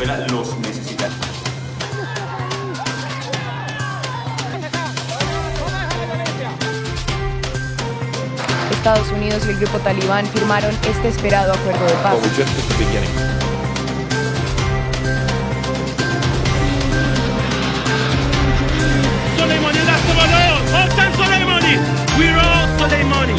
Venezuela los necesita. Estados Unidos y el grupo talibán firmaron este esperado acuerdo de paz. Soleimani, Hassan Soleimani, we're all Soleimani.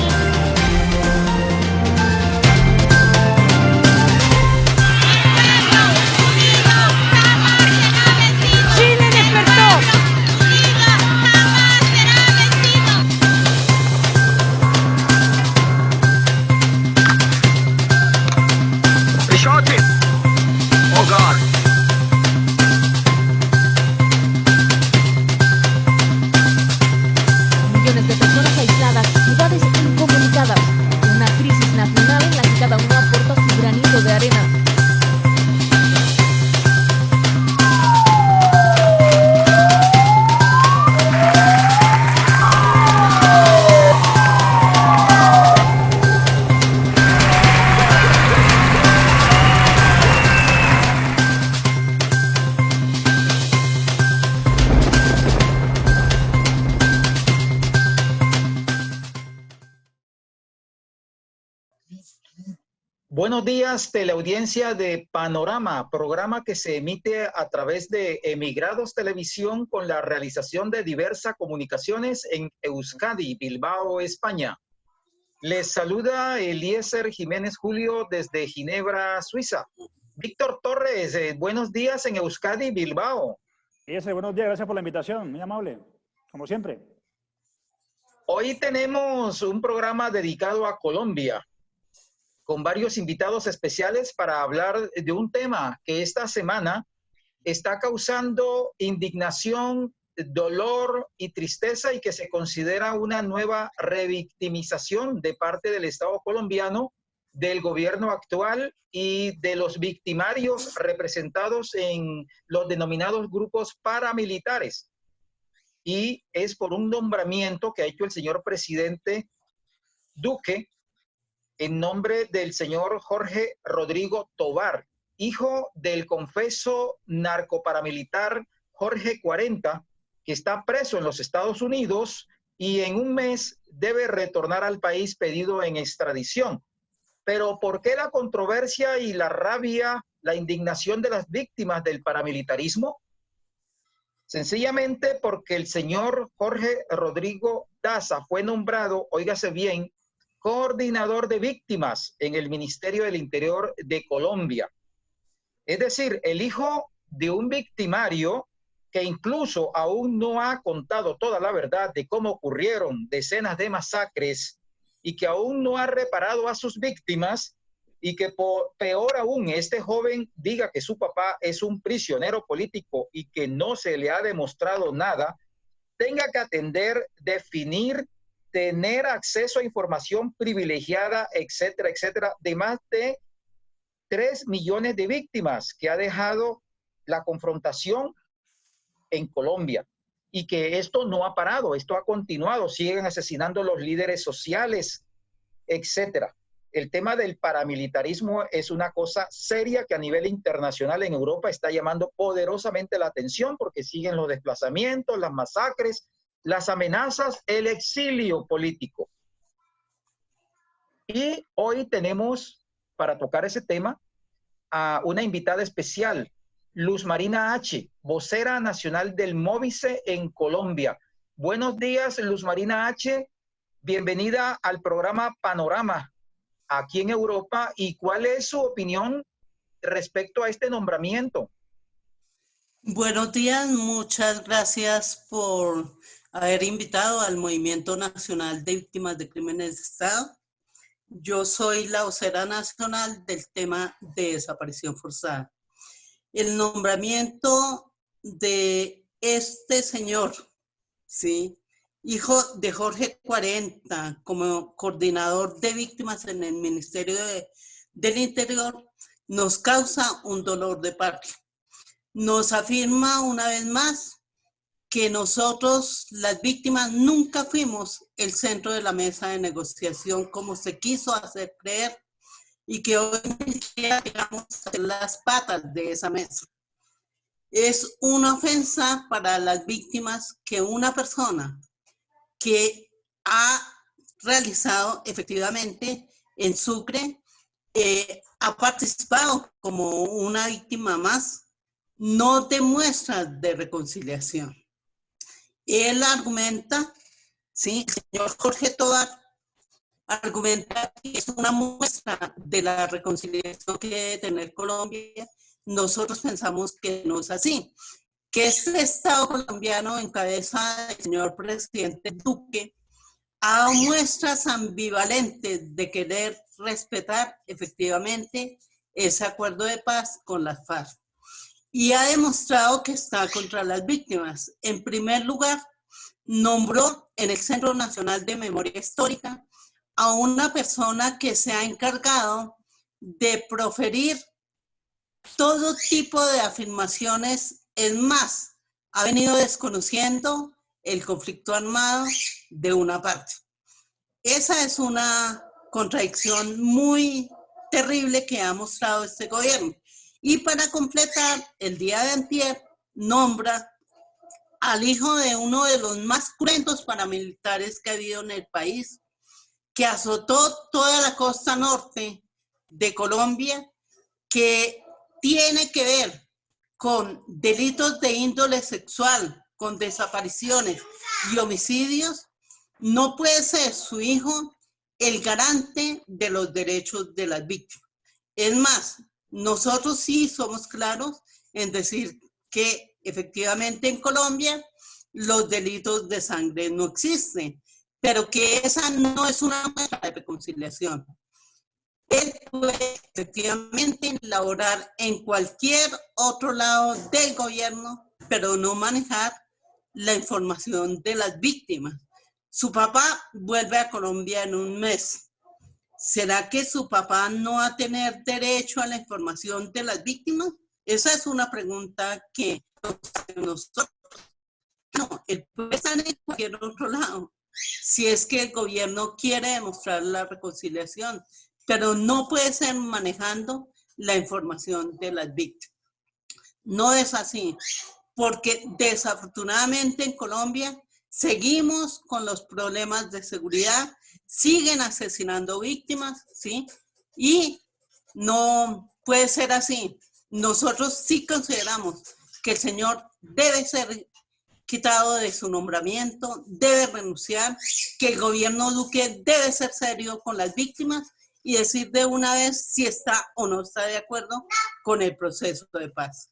¡Chile despertó! Oh God. Millones de personas aisladas, ciudades incomunicadas, una crisis nacional en la que cada uno aporta su granito de arena. Buenos días, teleaudiencia de Panorama, programa que se emite a través de Emigrados Televisión con la realización de diversas comunicaciones en Euskadi, Bilbao, España. Les saluda Eliezer Jiménez Julio desde Ginebra, Suiza. Víctor Torres, buenos días en Euskadi, Bilbao. Eliezer, buenos días, gracias por la invitación, muy amable, como siempre. Hoy tenemos un programa dedicado a Colombia, con varios invitados especiales para hablar de un tema que esta semana está causando indignación, dolor y tristeza y que se considera una nueva revictimización de parte del Estado colombiano, del gobierno actual y de los victimarios representados en los denominados grupos paramilitares. Y es por un nombramiento que ha hecho el señor presidente Duque en nombre del señor Jorge Rodrigo Tobar, hijo del confeso narcoparamilitar Jorge 40, que está preso en los Estados Unidos y en un mes debe retornar al país pedido en extradición. Pero ¿por qué la controversia y la rabia, la indignación de las víctimas del paramilitarismo? Sencillamente porque el señor Jorge Rodrigo Daza fue nombrado, óigase bien, coordinador de víctimas en el Ministerio del Interior de Colombia. Es decir, el hijo de un victimario que incluso aún no ha contado toda la verdad de cómo ocurrieron decenas de masacres y que aún no ha reparado a sus víctimas y que peor aún este joven diga que su papá es un prisionero político y que no se le ha demostrado nada, tenga que atender, definir, tener acceso a información privilegiada, etcétera, etcétera, de más de 3 millones de víctimas que ha dejado la confrontación en Colombia. Y que esto no ha parado, esto ha continuado, siguen asesinando los líderes sociales, etcétera. El tema del paramilitarismo es una cosa seria que a nivel internacional en Europa está llamando poderosamente la atención porque siguen los desplazamientos, las masacres, las amenazas, el exilio político. Y hoy tenemos, para tocar ese tema, a una invitada especial, Luz Marina H., vocera nacional del Móvice en Colombia. Buenos días, Luz Marina H., bienvenida al programa Panorama aquí en Europa. ¿Y cuál es su opinión respecto a este nombramiento? Buenos días, muchas gracias por haber invitado al Movimiento Nacional de Víctimas de Crímenes de Estado. Yo soy la vocera nacional del tema de desaparición forzada. El nombramiento de este señor, ¿sí?, hijo de Jorge 40, como coordinador de víctimas en el Ministerio del Interior, nos causa un dolor de patria. Nos afirma una vez más que nosotros, las víctimas, nunca fuimos el centro de la mesa de negociación como se quiso hacer creer y que hoy en día llegamos a ser las patas de esa mesa. Es una ofensa para las víctimas que una persona que ha realizado efectivamente en Sucre, ha participado como una víctima más, no demuestra de reconciliación. Él argumenta, ¿sí? El señor Jorge Tobar argumenta que es una muestra de la reconciliación que debe tener Colombia. Nosotros pensamos que no es así, que este Estado colombiano en cabeza del señor presidente Duque ha dado muestras ambivalentes de querer respetar efectivamente ese acuerdo de paz con las FARC y ha demostrado que está contra las víctimas. En primer lugar, nombró en el Centro Nacional de Memoria Histórica a una persona que se ha encargado de proferir todo tipo de afirmaciones. Es más, ha venido desconociendo el conflicto armado de una parte. Esa es una contradicción muy terrible que ha mostrado este gobierno. Y para completar, el día de antier nombra al hijo de uno de los más cruentos paramilitares que ha habido en el país, que azotó toda la costa norte de Colombia, que tiene que ver con delitos de índole sexual, con desapariciones y homicidios. No puede ser su hijo el garante de los derechos de las víctimas. Es más, nosotros sí somos claros en decir que efectivamente en Colombia los delitos de sangre no existen, pero que esa no es una muestra de reconciliación. Él puede efectivamente laborar en cualquier otro lado del gobierno, pero no manejar la información de las víctimas. Su papá vuelve a Colombia en un mes. ¿Será que su papá no va a tener derecho a la información de las víctimas? Esa es una pregunta que nosotros... No, él puede estar en cualquier otro lado, si es que el gobierno quiere demostrar la reconciliación, pero no puede ser manejando la información de las víctimas. No es así, porque desafortunadamente en Colombia seguimos con los problemas de seguridad, siguen asesinando víctimas, ¿sí? Y no puede ser así. Nosotros sí consideramos que el señor debe ser quitado de su nombramiento, debe renunciar, que el gobierno Duque debe ser serio con las víctimas y decir de una vez si está o no está de acuerdo con el proceso de paz.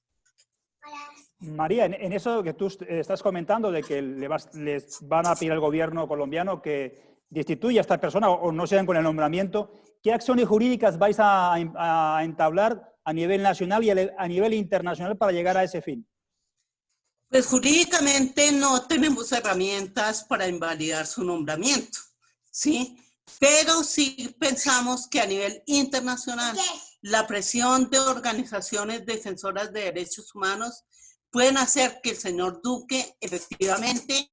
María, en eso que tú estás comentando de que les van a pedir al gobierno colombiano que destituya a esta persona o no sean con el nombramiento, ¿qué acciones jurídicas vais a entablar a nivel nacional y a nivel internacional para llegar a ese fin? Pues jurídicamente no tenemos herramientas para invalidar su nombramiento, ¿sí? Pero sí pensamos que a nivel internacional la presión de organizaciones defensoras de derechos humanos pueden hacer que el señor Duque efectivamente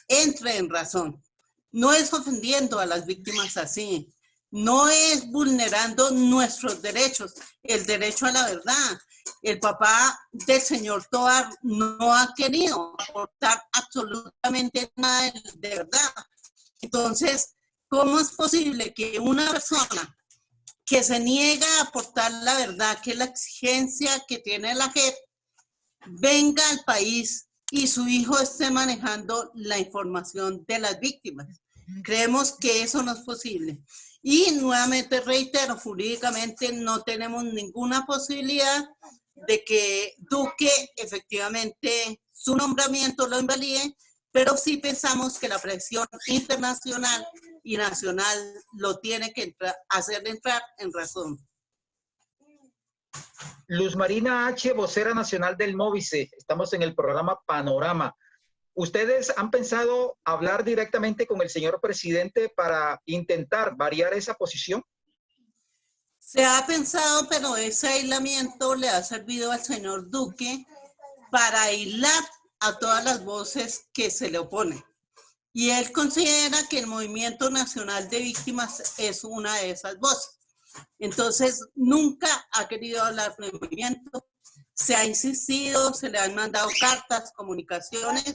entre en razón. No es ofendiendo a las víctimas así, no es vulnerando nuestros derechos, el derecho a la verdad. El papá del señor Tobar no ha querido aportar absolutamente nada de verdad. Entonces, ¿cómo es posible que una persona que se niega a aportar la verdad, que es la exigencia que tiene la JEP, venga al país y su hijo esté manejando la información de las víctimas? Creemos que eso no es posible. Y nuevamente reitero, jurídicamente no tenemos ninguna posibilidad de que Duque efectivamente su nombramiento lo invalide, pero sí pensamos que la presión internacional y nacional lo tiene que hacer entrar en razón. Luz Marina H., vocera nacional del Móvice. Estamos en el programa Panorama. ¿Ustedes han pensado hablar directamente con el señor presidente para intentar variar esa posición? Se ha pensado, pero ese aislamiento le ha servido al señor Duque para aislar a todas las voces que se le oponen. Y él considera que el Movimiento Nacional de Víctimas es una de esas voces. Entonces, nunca ha querido hablar del movimiento. Se ha insistido, se le han mandado cartas, comunicaciones,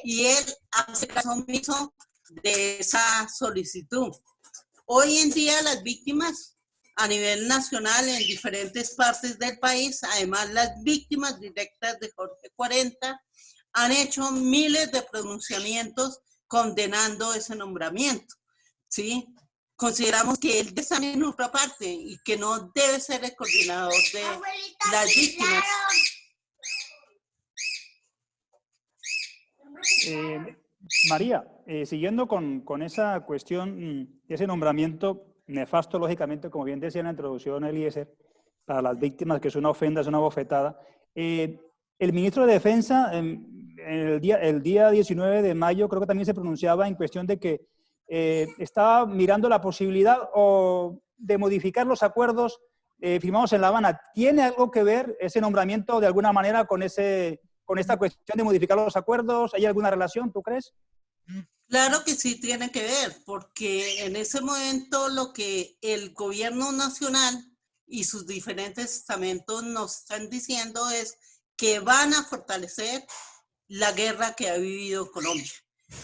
y él hace caso omiso de esa solicitud. Hoy en día las víctimas a nivel nacional en diferentes partes del país, además las víctimas directas de Jorge 40, han hecho miles de pronunciamientos condenando ese nombramiento, ¿sí? Consideramos que él está en otra parte y que no debe ser el coordinador de las víctimas. María, siguiendo con esa cuestión, ese nombramiento nefasto, lógicamente, como bien decía en la introducción Eliezer, para las víctimas, que es una ofensa, es una bofetada. El ministro de Defensa, el día 19 de mayo, creo que también se pronunciaba en cuestión de que estaba mirando la posibilidad de modificar los acuerdos firmados en La Habana. ¿Tiene algo que ver ese nombramiento de alguna manera con esta cuestión de modificar los acuerdos? ¿Hay alguna relación, tú crees? Claro que sí tiene que ver, porque en ese momento lo que el gobierno nacional y sus diferentes estamentos nos están diciendo es que van a fortalecer la guerra que ha vivido Colombia,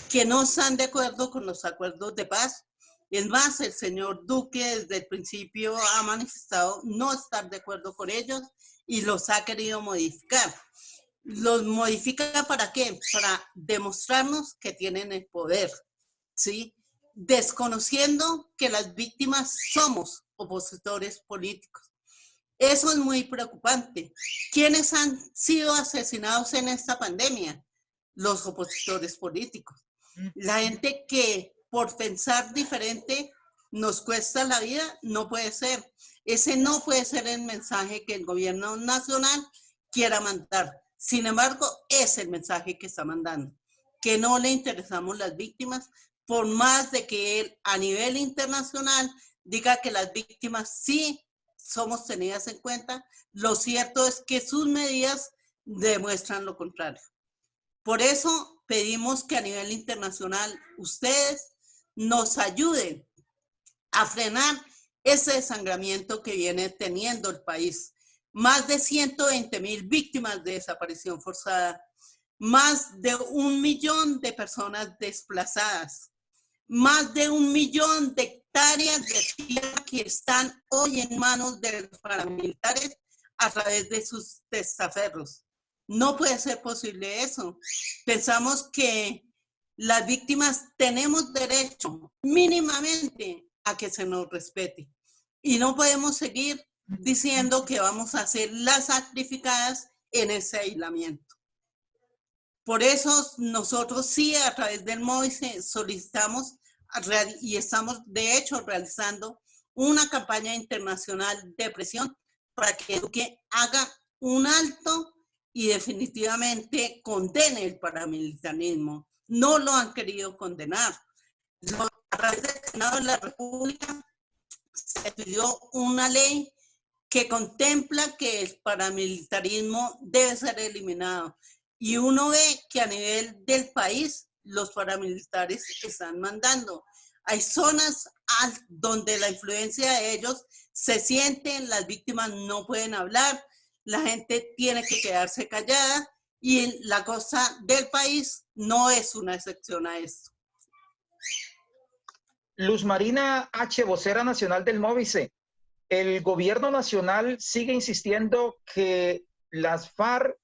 que no están de acuerdo con los acuerdos de paz. Es más, el señor Duque desde el principio ha manifestado no estar de acuerdo con ellos y los ha querido modificar. ¿Los modifica para qué? Para demostrarnos que tienen el poder, ¿sí? Desconociendo que las víctimas somos opositores políticos. Eso es muy preocupante. ¿Quiénes han sido asesinados en esta pandemia? Los opositores políticos. La gente que por pensar diferente nos cuesta la vida, no puede ser. Ese no puede ser el mensaje que el gobierno nacional quiera mandar. Sin embargo, es el mensaje que está mandando, que no le interesamos las víctimas, por más de que él a nivel internacional diga que las víctimas sí somos tenidas en cuenta. Lo cierto es que sus medidas demuestran lo contrario. Por eso pedimos que a nivel internacional ustedes nos ayuden a frenar ese desangramiento que viene teniendo el país. Más de 120,000 víctimas de desaparición forzada, más de 1 millón de personas desplazadas, más de 1 millón de hectáreas de tierra que están hoy en manos de los paramilitares a través de sus testaferros. No puede ser posible eso. Pensamos que las víctimas tenemos derecho mínimamente a que se nos respete y no podemos seguir diciendo que vamos a ser las sacrificadas en ese aislamiento. Por eso nosotros sí a través del MOVICE solicitamos y estamos de hecho realizando una campaña internacional de presión para que Duque haga un alto y definitivamente condene el paramilitarismo. No lo han querido condenar. A través del Senado de la República se pidió una ley que contempla que el paramilitarismo debe ser eliminado. Y uno ve que a nivel del país los paramilitares están mandando. Hay zonas donde la influencia de ellos se siente, las víctimas no pueden hablar, la gente tiene que quedarse callada y la costa del país no es una excepción a esto. Luz Marina H., vocera nacional del MOVICE. El gobierno nacional sigue insistiendo que las FARC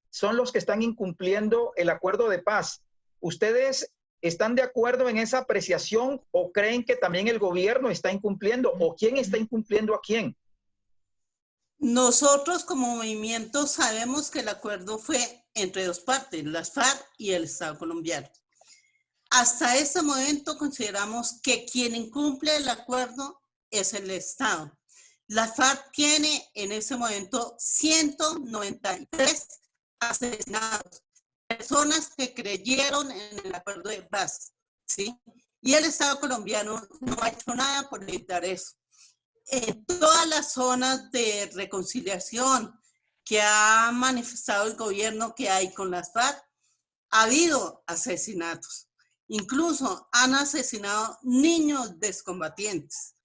son los que están incumpliendo el acuerdo de paz. ¿Ustedes están de acuerdo en esa apreciación o creen que también el gobierno está incumpliendo? ¿O quién está incumpliendo a quién? Nosotros como movimiento sabemos que el acuerdo fue entre dos partes, las FARC y el Estado colombiano. Hasta este momento consideramos que quien incumple el acuerdo es el Estado. La FARC tiene en ese momento 193 asesinados, personas que creyeron en el acuerdo de paz, ¿sí? Y el Estado colombiano no ha hecho nada por evitar eso. En todas las zonas de reconciliación que ha manifestado el gobierno que hay con las FARC, ha habido asesinatos. Incluso han asesinado niños excombatientes.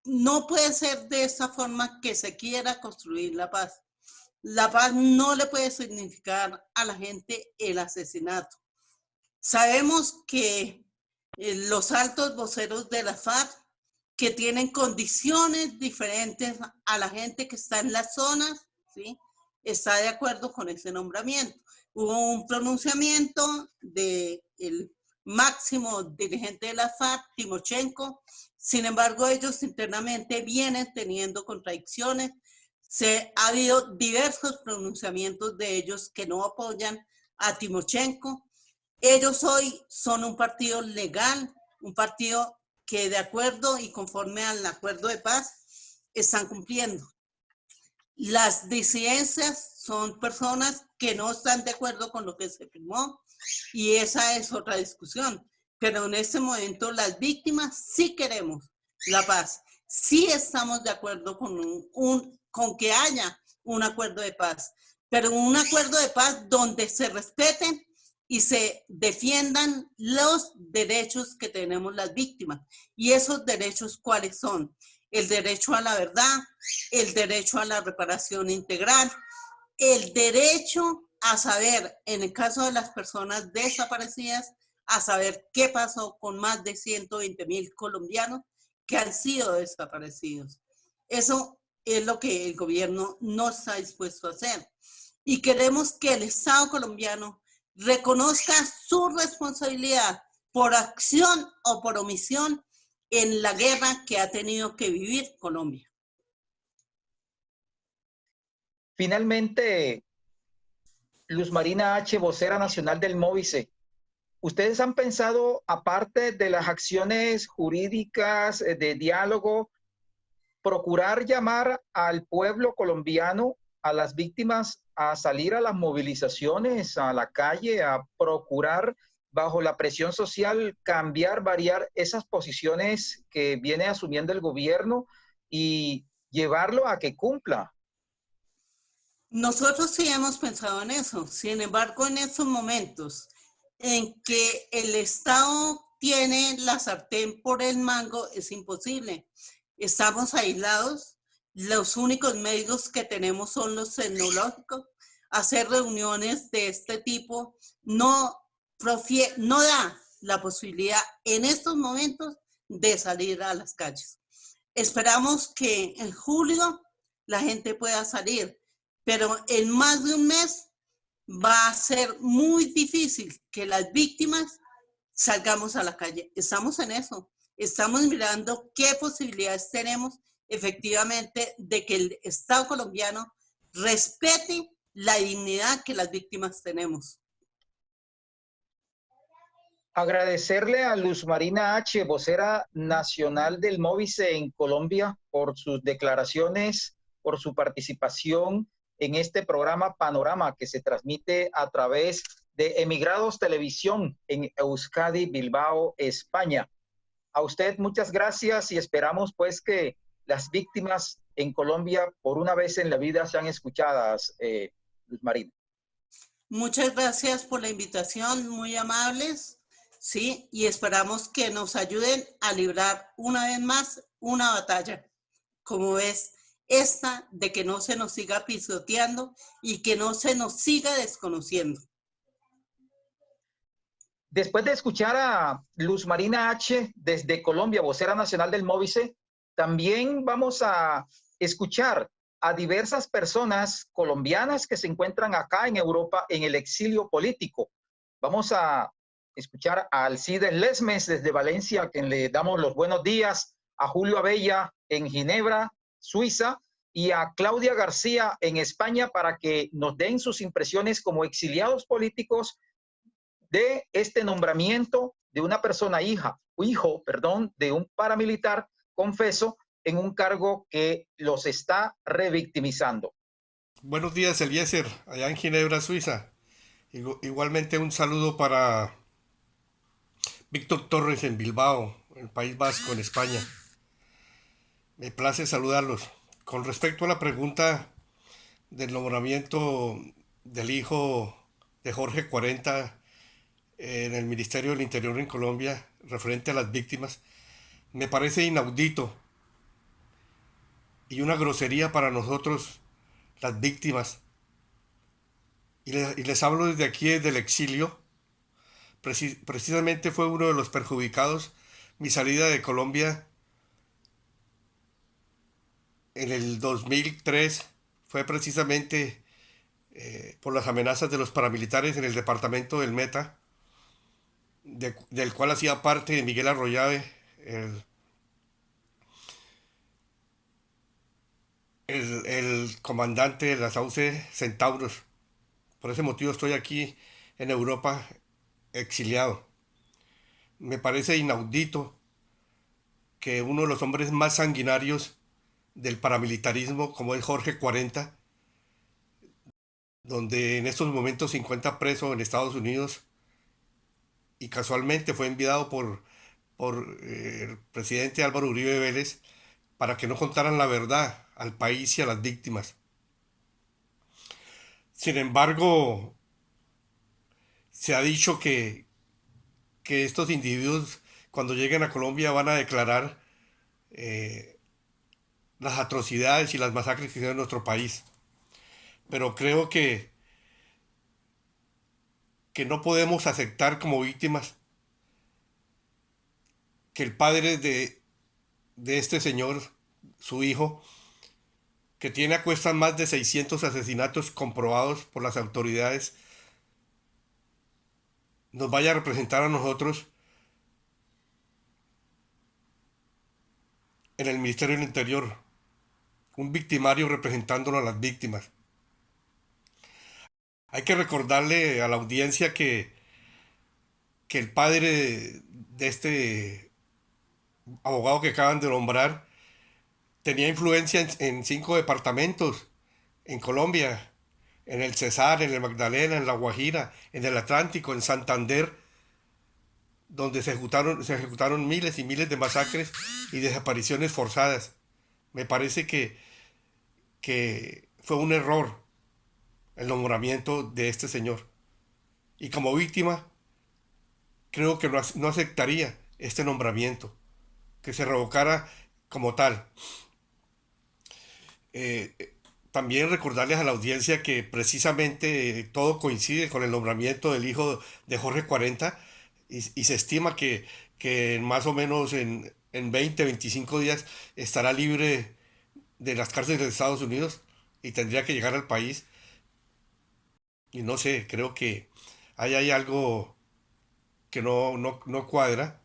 No puede ser de esa forma que se quiera construir la paz. La paz no le puede significar a la gente el asesinato. Sabemos que los altos voceros de la FARC, que tienen condiciones diferentes a la gente que está en las zonas, ¿sí?, está de acuerdo con ese nombramiento. Hubo un pronunciamiento del máximo dirigente de la FARC, Timochenko. Sin embargo, ellos internamente vienen teniendo contradicciones. Ha habido diversos pronunciamientos de ellos que no apoyan a Timochenko. Ellos hoy son un partido legal, un partido que de acuerdo y conforme al acuerdo de paz están cumpliendo. Las disidencias son personas que no están de acuerdo con lo que se firmó y esa es otra discusión. Pero en este momento las víctimas sí queremos la paz. Sí estamos de acuerdo con que haya un acuerdo de paz, pero un acuerdo de paz donde se respeten y se defiendan los derechos que tenemos las víctimas. ¿Y esos derechos cuáles son? El derecho a la verdad, el derecho a la reparación integral, el derecho a saber, en el caso de las personas desaparecidas, a saber qué pasó con más de 120,000 colombianos que han sido desaparecidos. Eso es lo que el gobierno no está dispuesto a hacer. Y queremos que el Estado colombiano reconozca su responsabilidad por acción o por omisión en la guerra que ha tenido que vivir Colombia. Finalmente, Luz Marina H., vocera nacional del Móvice, ¿ustedes han pensado, aparte de las acciones jurídicas de diálogo, procurar llamar al pueblo colombiano, a las víctimas, a salir a las movilizaciones, a la calle, a procurar, bajo la presión social, cambiar, variar esas posiciones que viene asumiendo el gobierno y llevarlo a que cumpla? Nosotros sí hemos pensado en eso. Sin embargo, en estos momentos en que el Estado tiene la sartén por el mango, es imposible. Estamos aislados. Los únicos medios que tenemos son los tecnológicos. Hacer reuniones de este tipo no da la posibilidad en estos momentos de salir a las calles. Esperamos que en julio la gente pueda salir, pero en más de un mes va a ser muy difícil que las víctimas salgamos a la calle. Estamos en eso. Estamos mirando qué posibilidades tenemos efectivamente de que el Estado colombiano respete la dignidad que las víctimas tenemos. Agradecerle a Luz Marina H., vocera nacional del Móvice en Colombia, por sus declaraciones, por su participación en este programa Panorama que se transmite a través de Emigrados Televisión en Euskadi, Bilbao, España. A usted muchas gracias y esperamos pues que las víctimas en Colombia por una vez en la vida sean escuchadas, Luz Marina. Muchas gracias por la invitación, muy amables, sí, y esperamos que nos ayuden a librar una vez más una batalla, como ves, esta de que no se nos siga pisoteando y que no se nos siga desconociendo. Después de escuchar a Luz Marina H. desde Colombia, vocera nacional del Móvice, también vamos a escuchar a diversas personas colombianas que se encuentran acá en Europa en el exilio político. Vamos a escuchar a Alcides Lesmes desde Valencia, a quien le damos los buenos días, a Julio Abella en Ginebra, Suiza, y a Claudia García en España para que nos den sus impresiones como exiliados políticos de este nombramiento de una persona hijo de un paramilitar confeso en un cargo que los está revictimizando. Buenos días, Eliezer, allá en Ginebra, Suiza. Igualmente un saludo para Víctor Torres en Bilbao, en el País Vasco, en España. Me place saludarlos. Con respecto a la pregunta del nombramiento del hijo de Jorge 40 en el Ministerio del Interior en Colombia, referente a las víctimas, me parece inaudito y una grosería para nosotros, las víctimas, y les hablo desde aquí, desde el exilio. Precisamente fue uno de los perjudicados mi salida de Colombia en el 2003. Fue precisamente por las amenazas de los paramilitares en el departamento del Meta, del cual hacía parte Miguel Arroyave, el comandante de la Sauce Centauros. Por ese motivo estoy aquí en Europa exiliado. Me parece inaudito que uno de los hombres más sanguinarios del paramilitarismo, como es Jorge 40, donde en estos momentos se encuentra preso en Estados Unidos y casualmente fue enviado por el presidente Álvaro Uribe Vélez para que no contaran la verdad al país y a las víctimas. Sin embargo, se ha dicho que estos individuos, cuando lleguen a Colombia, van a declarar las atrocidades y las masacres que hicieron en nuestro país. Pero creo que no podemos aceptar como víctimas que el padre de este señor, su hijo, que tiene a cuestas más de 600 asesinatos comprobados por las autoridades, nos vaya a representar a nosotros en el Ministerio del Interior, un victimario representándonos a las víctimas. Hay que recordarle a la audiencia que el padre de este abogado que acaban de nombrar tenía influencia en 5 departamentos en Colombia, en el Cesar, en el Magdalena, en La Guajira, en el Atlántico, en Santander, donde se ejecutaron miles y miles de masacres y desapariciones forzadas. Me parece que fue un error el nombramiento de este señor. Y como víctima, creo que no aceptaría este nombramiento, que se revocara como tal. También recordarles a la audiencia que precisamente todo coincide con el nombramiento del hijo de Jorge 40 y se estima que más o menos en 20, 25 días estará libre de las cárceles de Estados Unidos y tendría que llegar al país. Y no sé, creo que ahí hay algo que no cuadra.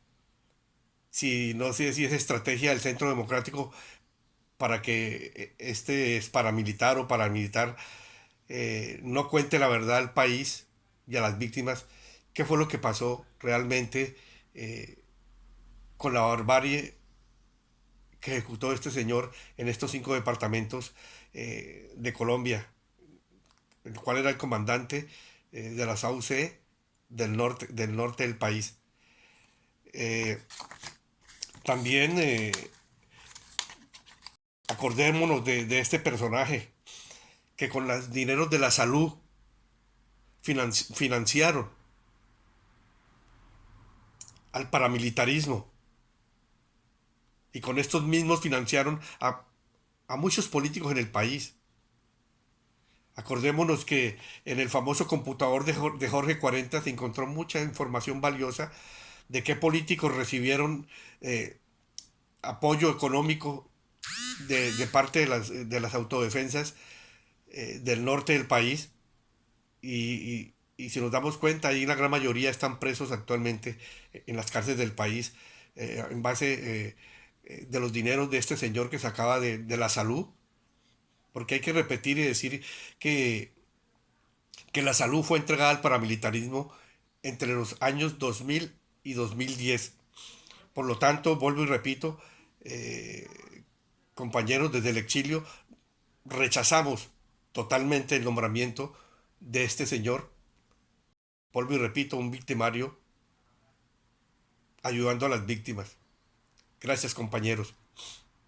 No sé si es estrategia del Centro Democrático para que este es paramilitar o paramilitar no cuente la verdad al país y a las víctimas, qué fue lo que pasó realmente con la barbarie que ejecutó este señor en estos 5 departamentos de Colombia, el cual era el comandante de la SAUC del norte del país. También acordémonos de este personaje que con los dineros de la salud financiaron al paramilitarismo y con estos mismos financiaron a muchos políticos en el país. Acordémonos que en el famoso computador de Jorge 40 se encontró mucha información valiosa de qué políticos recibieron apoyo económico de parte de las autodefensas del norte del país. Y si nos damos cuenta, ahí la gran mayoría están presos actualmente en las cárceles del país en base de los dineros de este señor que sacaba de la salud. Porque hay que repetir y decir que la salud fue entregada al paramilitarismo entre los años 2000 y 2010. Por lo tanto, vuelvo y repito, compañeros desde el exilio, rechazamos totalmente el nombramiento de este señor. Vuelvo y repito, un victimario ayudando a las víctimas. Gracias, compañeros.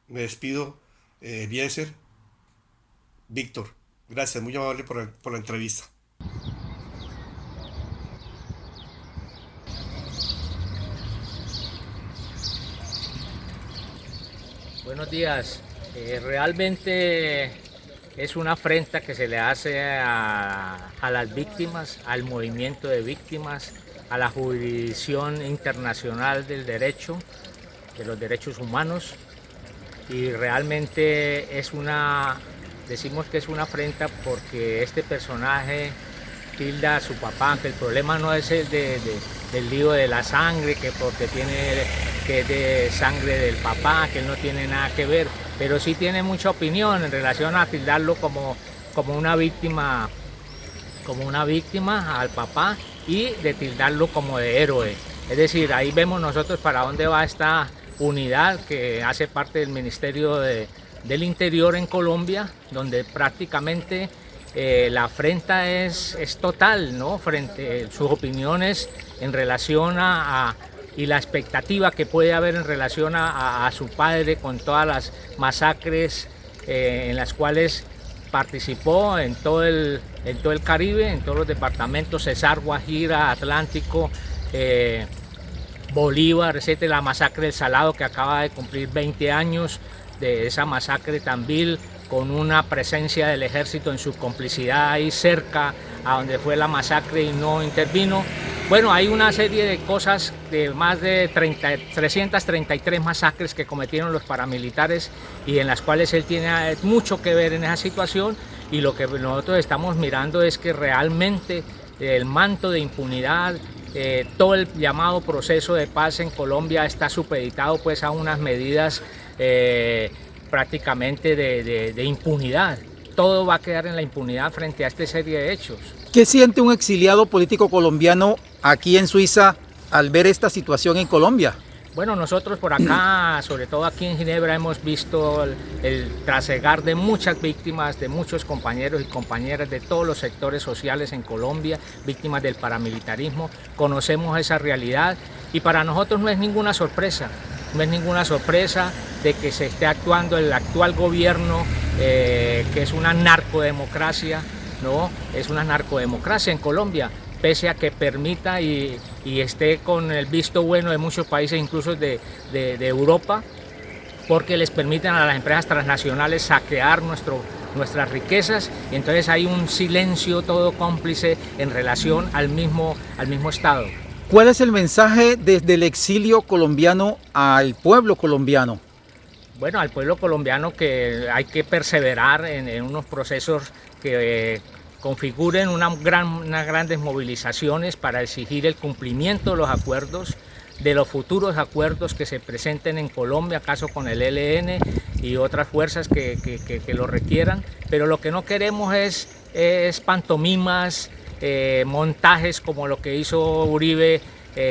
Me despido, Eliezer. Víctor, gracias, muy amable por la entrevista. Buenos días. Realmente es una afrenta que se le hace a las víctimas, al movimiento de víctimas, a la jurisdicción internacional del derecho, de los derechos humanos, y realmente decimos que es una afrenta porque este personaje tilda a su papá, que el problema no es el del lío de la sangre, que es de sangre del papá, que él no tiene nada que ver, pero sí tiene mucha opinión en relación a tildarlo como una víctima al papá, y de tildarlo como de héroe. Es decir, ahí vemos nosotros para dónde va esta unidad que hace parte del Ministerio del Interior en Colombia, donde prácticamente la afrenta es total, ¿no? Frente a sus opiniones en relación y la expectativa que puede haber en relación a su padre, con todas las masacres en las cuales participó en todo el Caribe, en todos los departamentos, Cesar, Guajira, Atlántico, Bolívar, etc. La masacre del Salado, que acaba de cumplir 20 años de esa masacre tan vil, con una presencia del ejército en su complicidad ahí cerca a donde fue la masacre y no intervino. Bueno, hay una serie de cosas, de más de 333 masacres que cometieron los paramilitares y en las cuales él tiene mucho que ver en esa situación, y lo que nosotros estamos mirando es que realmente el manto de impunidad, todo el llamado proceso de paz en Colombia está supeditado pues a unas medidas prácticamente de impunidad. Todo va a quedar en la impunidad frente a esta serie de hechos. ¿Qué siente un exiliado político colombiano aquí en Suiza al ver esta situación en Colombia? Bueno, nosotros por acá, sobre todo aquí en Ginebra, hemos visto el trasegar de muchas víctimas, de muchos compañeros y compañeras de todos los sectores sociales en Colombia, víctimas del paramilitarismo. Conocemos esa realidad y para nosotros no es ninguna sorpresa. No es ninguna sorpresa de que se esté actuando el actual gobierno, que es una narcodemocracia, ¿no? Es una narcodemocracia en Colombia, pese a que permita y esté con el visto bueno de muchos países, incluso de Europa, porque les permiten a las empresas transnacionales saquear nuestras riquezas, y entonces hay un silencio todo cómplice en relación al mismo Estado. ¿Cuál es el mensaje desde el exilio colombiano al pueblo colombiano? Bueno, al pueblo colombiano que hay que perseverar en unos procesos que configuren unas grandes movilizaciones para exigir el cumplimiento de los acuerdos, de los futuros acuerdos que se presenten en Colombia, acaso con el ELN y otras fuerzas que lo requieran, pero lo que no queremos es pantomimas, montajes como lo que hizo Uribe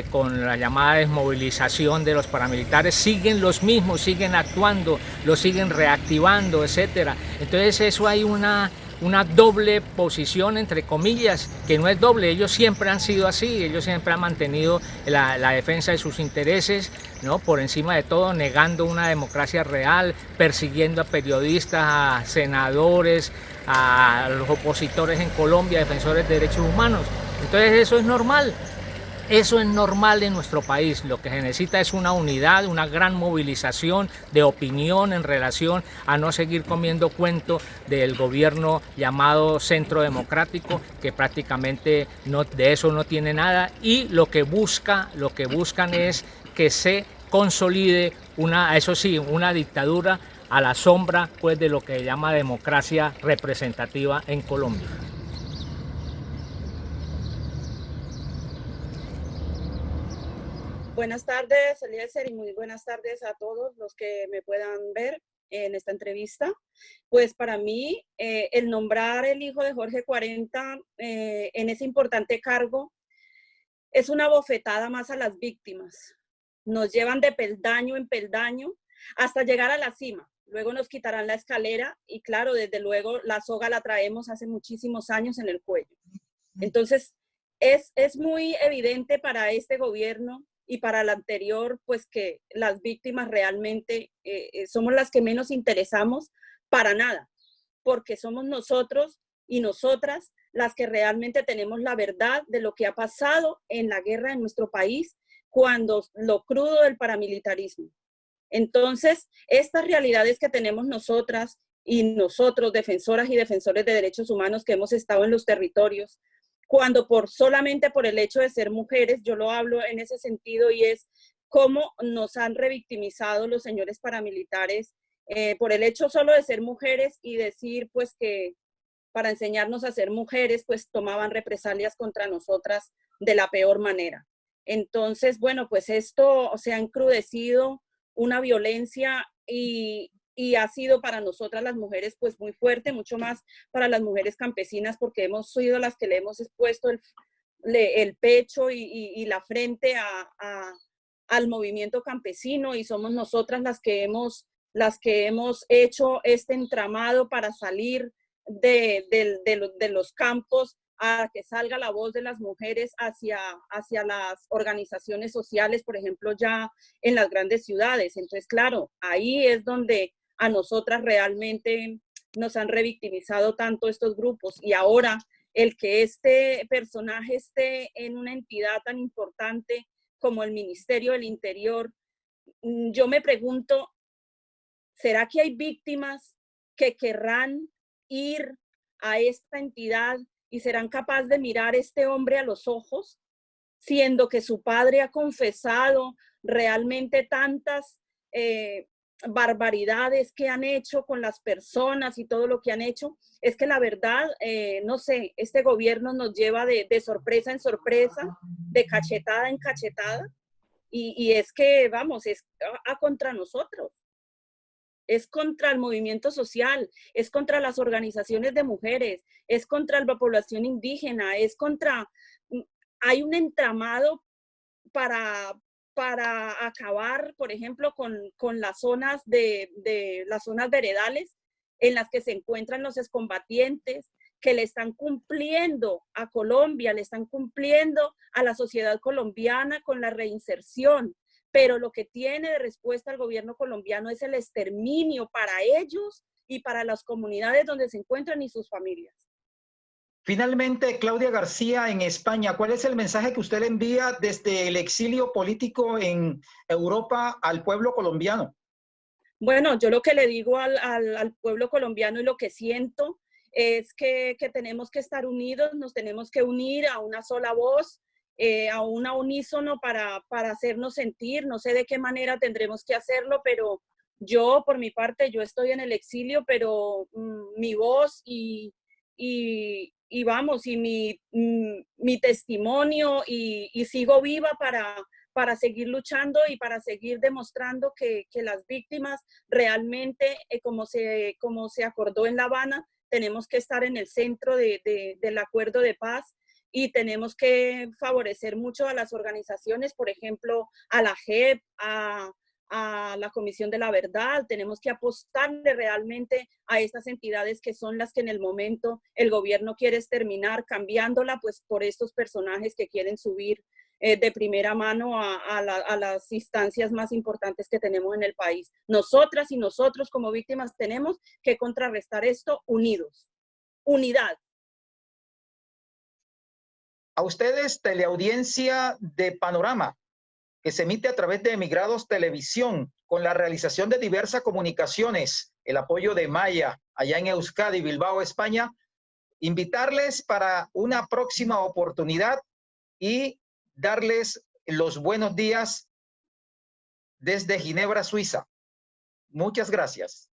con la llamada desmovilización de los paramilitares. Siguen los mismos, siguen actuando, los siguen reactivando, etcétera. Entonces eso hay una doble posición, entre comillas, que no es doble. Ellos siempre han sido así, ellos siempre han mantenido la defensa de sus intereses, ¿no? Por encima de todo, negando una democracia real, persiguiendo a periodistas, a senadores, a los opositores en Colombia, defensores de derechos humanos. Entonces eso es normal. Eso es normal en nuestro país. Lo que se necesita es una unidad, una gran movilización de opinión en relación a no seguir comiendo cuento del gobierno llamado Centro Democrático, que prácticamente de eso no tiene nada, y lo que buscan es que se consolide una dictadura a la sombra pues de lo que se llama democracia representativa en Colombia. Buenas tardes, Eliezer, y muy buenas tardes a todos los que me puedan ver en esta entrevista. Pues para mí, el nombrar el hijo de Jorge 40 en ese importante cargo es una bofetada más a las víctimas. Nos llevan de peldaño en peldaño hasta llegar a la cima. Luego nos quitarán la escalera y claro, desde luego la soga la traemos hace muchísimos años en el cuello. Entonces, es muy evidente para este gobierno y para el anterior, pues que las víctimas realmente somos las que menos interesamos para nada, porque somos nosotros y nosotras las que realmente tenemos la verdad de lo que ha pasado en la guerra en nuestro país, cuando lo crudo del paramilitarismo. Entonces, estas realidades que tenemos nosotras y nosotros, defensoras y defensores de derechos humanos que hemos estado en los territorios, cuando solamente por el hecho de ser mujeres, yo lo hablo en ese sentido, y es cómo nos han revictimizado los señores paramilitares por el hecho solo de ser mujeres y decir pues que para enseñarnos a ser mujeres pues tomaban represalias contra nosotras de la peor manera. Entonces, bueno, pues esto se ha encrudecido, una violencia y ha sido para nosotras las mujeres pues muy fuerte, mucho más para las mujeres campesinas, porque hemos sido las que le hemos expuesto el pecho y la frente al movimiento campesino, y somos nosotras las que hemos hecho este entramado para salir de los campos, a que salga la voz de las mujeres hacia las organizaciones sociales, por ejemplo, ya en las grandes ciudades. Entonces, claro, ahí es donde a nosotras realmente nos han revictimizado tanto estos grupos. Y ahora, el que este personaje esté en una entidad tan importante como el Ministerio del Interior, yo me pregunto, ¿será que hay víctimas que querrán ir a esta entidad y serán capaces de mirar a este hombre a los ojos, siendo que su padre ha confesado realmente tantas barbaridades que han hecho con las personas y todo lo que han hecho? Es que la verdad, no sé, este gobierno nos lleva de sorpresa en sorpresa, de cachetada en cachetada, y es que, vamos, es contra nosotros. Es contra el movimiento social, es contra las organizaciones de mujeres, es contra la población indígena, hay un entramado para acabar, por ejemplo, con las zonas las zonas veredales en las que se encuentran los excombatientes, que le están cumpliendo a Colombia, le están cumpliendo a la sociedad colombiana con la reinserción. Pero lo que tiene de respuesta el gobierno colombiano es el exterminio para ellos y para las comunidades donde se encuentran y sus familias. Finalmente, Claudia García, en España, ¿cuál es el mensaje que usted le envía desde el exilio político en Europa al pueblo colombiano? Bueno, yo lo que le digo al pueblo colombiano y lo que siento es que tenemos que estar unidos, nos tenemos que unir a una sola voz, a una unísono para hacernos sentir. No sé de qué manera tendremos que hacerlo, pero yo, por mi parte, yo estoy en el exilio, pero mi voz y vamos, y mi testimonio y sigo viva para seguir luchando y para seguir demostrando que las víctimas realmente, como se acordó en La Habana, tenemos que estar en el centro del acuerdo de paz. Y tenemos que favorecer mucho a las organizaciones, por ejemplo, a la JEP, a la Comisión de la Verdad. Tenemos que apostarle realmente a estas entidades que son las que en el momento el gobierno quiere exterminar, cambiándola pues por estos personajes que quieren subir de primera mano a las instancias más importantes que tenemos en el país. Nosotras y nosotros como víctimas tenemos que contrarrestar esto unidos. Unidad. A ustedes, teleaudiencia de Panorama, que se emite a través de Emigrados Televisión, con la realización de diversas comunicaciones, el apoyo de Maya, allá en Euskadi, Bilbao, España, invitarles para una próxima oportunidad y darles los buenos días desde Ginebra, Suiza. Muchas gracias.